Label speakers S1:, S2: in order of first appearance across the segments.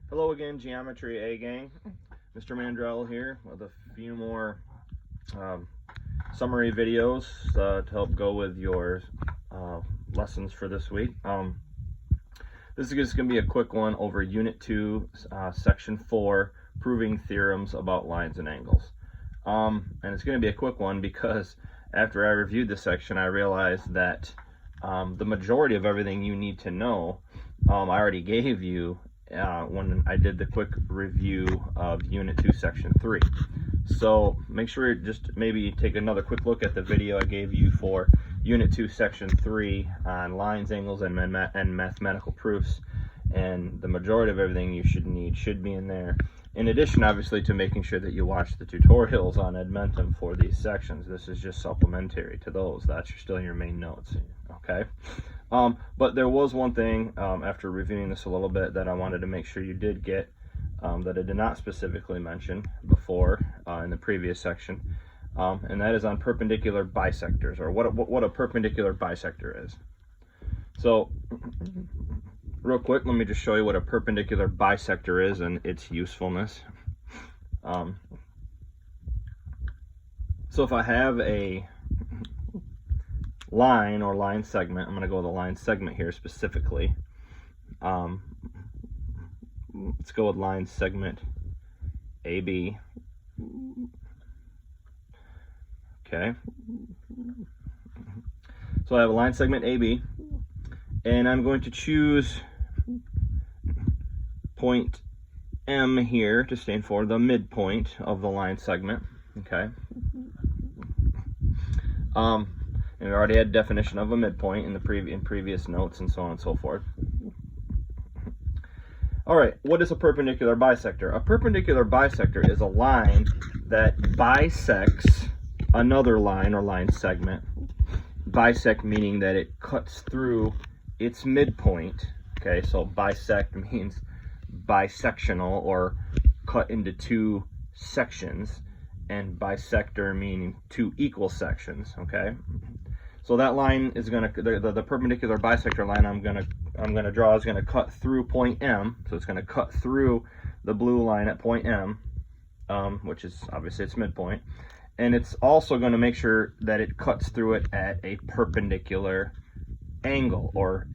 S1: Hello again, Geometry A Gang. Mr. Mandrell here with a few more summary videos to help go with your lessons for this week. This is just going to be a quick one over Unit 2, Section 4, Proving Theorems about Lines and Angles. And it's going to be a quick one because after I reviewed this section, I realized that the majority of everything you need to know I already gave you when I did the quick review of Unit 2, Section 3. So make sure you just maybe take another quick look at the video I gave you for Unit 2, Section 3 on lines, angles, and mathematical proofs. And the majority of everything you should need should be in there. In addition, obviously, to making sure that you watch the tutorials on Edmentum for these sections. This is just supplementary to those. That's still in your main notes, okay? But there was one thing after reviewing this a little bit that I wanted to make sure you did get that I did not specifically mention before in the previous section, and that is on perpendicular bisectors, or what a perpendicular bisector is. So real quick, let me just show you what a perpendicular bisector is and its usefulness. So if I have a line or line segment, I'm going to go with a line segment here specifically. Let's go with line segment AB. Okay. So I have a line segment AB, and I'm going to choose point M here to stand for the midpoint of the line segment. Okay. And we already had definition of a midpoint in the previous notes and so on and so forth. All right, what is a perpendicular bisector? A perpendicular bisector is a line that bisects another line or line segment. Bisect meaning that it cuts through its midpoint. Okay, so bisect means bisectional, or cut into two sections, and bisector meaning two equal sections. Okay, so that line is going to the perpendicular bisector line I'm going to draw is going to cut through point M. So it's going to cut through the blue line at point M, which is obviously its midpoint, and it's also going to make sure that it cuts through it at a perpendicular angle, or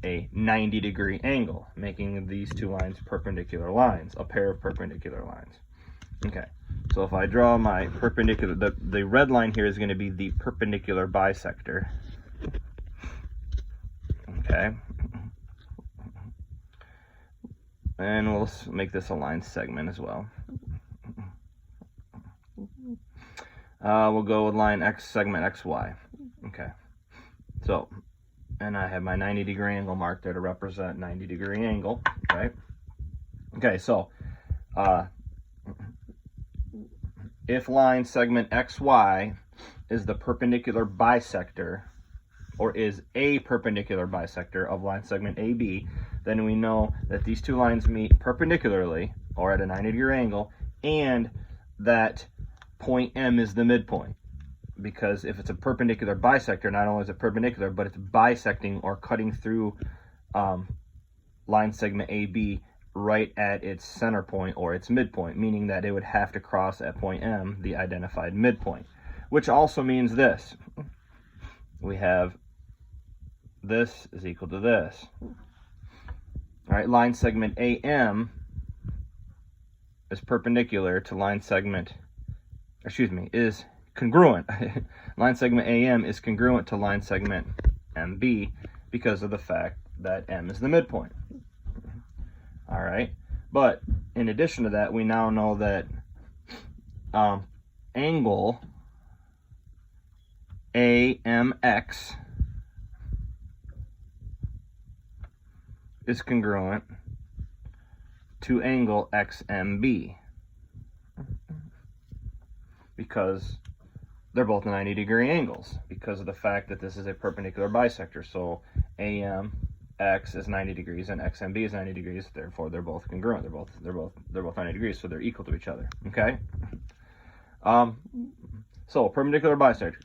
S1: a 90-degree angle, making these two lines perpendicular lines, a pair of perpendicular lines. Okay, so if I draw my perpendicular, the red line here is going to be the perpendicular bisector. Okay, and we'll make this a line segment as well. We'll go with line X segment XY. Okay, so, and I have my 90-degree angle marked there to represent 90-degree angle, right? Okay, so if line segment XY is the perpendicular bisector, or is a perpendicular bisector of line segment AB, then we know that these two lines meet perpendicularly, or at a 90-degree angle, and that point M is the midpoint. Because if it's a perpendicular bisector, not only is it perpendicular, but it's bisecting or cutting through line segment AB right at its center point or its midpoint, meaning that it would have to cross at point M, the identified midpoint. Which also means this. We have this is equal to this. All right, line segment AM is perpendicular to line segment, is congruent. Line segment AM is congruent to line segment MB because of the fact that M is the midpoint. All right, but in addition to that, we now know that angle AMX is congruent to angle XMB because they're both 90-degree angles, because of the fact that this is a perpendicular bisector. So AMX is 90 degrees and XMB is 90 degrees. Therefore, they're both congruent. They're both 90 degrees, so they're equal to each other. Okay. So a perpendicular bisector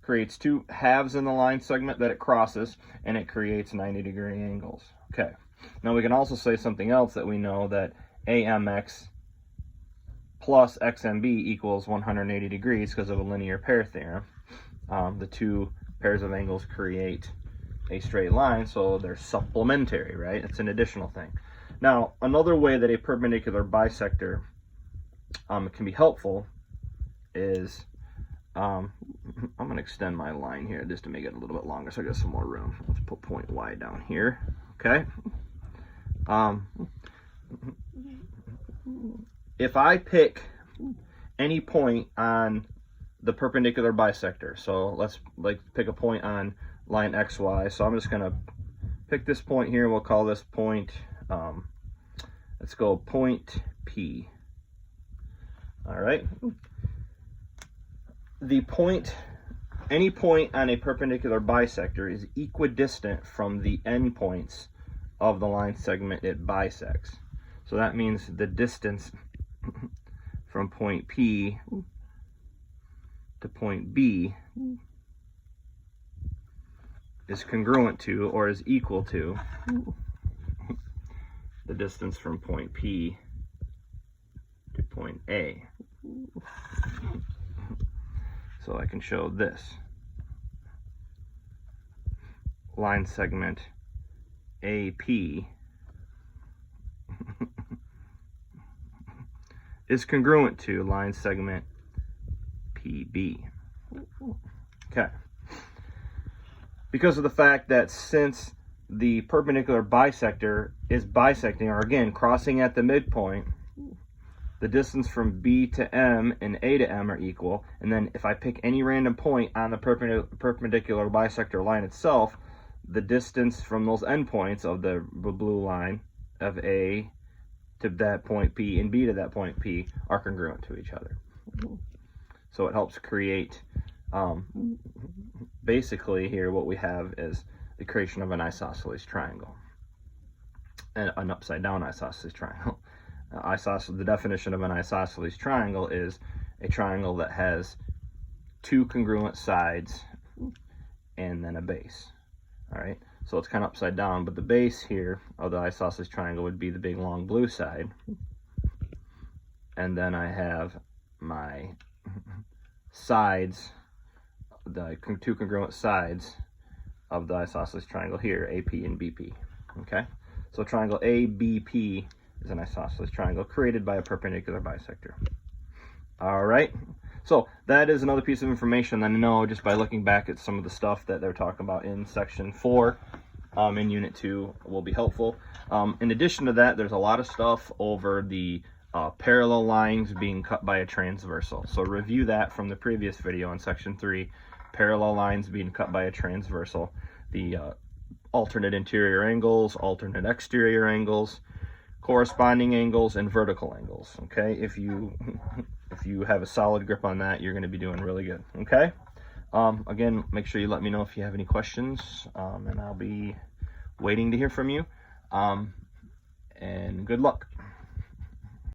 S1: creates two halves in the line segment that it crosses, and it creates 90-degree angles. Okay. Now we can also say something else, that we know that AMX plus XMB equals 180 degrees because of a linear pair theorem. The two pairs of angles create a straight line, so they're supplementary, right? It's an additional thing. Now, another way that a perpendicular bisector can be helpful is, I'm going to extend my line here just to make it a little bit longer so I get some more room. Let's put point Y down here, okay? If I pick any point on the perpendicular bisector, so let's pick a point on line XY, so I'm just going to pick this point here, we'll call this point, let's go point P. All right. Any point on a perpendicular bisector is equidistant from the endpoints of the line segment it bisects. So that means the distance from point P to point B is congruent to, or is equal to, the distance from point P to point A. So I can show this. Line segment AP is congruent to line segment PB. Okay. Because of the fact that since the perpendicular bisector is bisecting, or again, crossing at the midpoint, the distance from B to M and A to M are equal. And then if I pick any random point on the perpendicular bisector line itself, the distance from those endpoints of the blue line of A to that point P and B to that point P are congruent to each other. So it helps create, basically here what we have is the creation of an isosceles triangle, and an upside down isosceles triangle. The definition of an isosceles triangle is a triangle that has two congruent sides and then a base. All right, so it's kind of upside down, but the base here of the isosceles triangle would be the big long blue side, and then I have my sides, the two congruent sides of the isosceles triangle here, AP and BP. Okay, so triangle ABP is an isosceles triangle created by a perpendicular bisector. All right, so that is another piece of information that I know just by looking back at some of the stuff that they're talking about in section 4 in unit 2 will be helpful. In addition to that, there's a lot of stuff over the parallel lines being cut by a transversal. So review that from the previous video in section 3, parallel lines being cut by a transversal, the alternate interior angles, alternate exterior angles, corresponding angles, and vertical angles. Okay, if you have a solid grip on that, you're going to be doing really good. Okay, again, make sure you let me know if you have any questions, and I'll be waiting to hear from you, and good luck.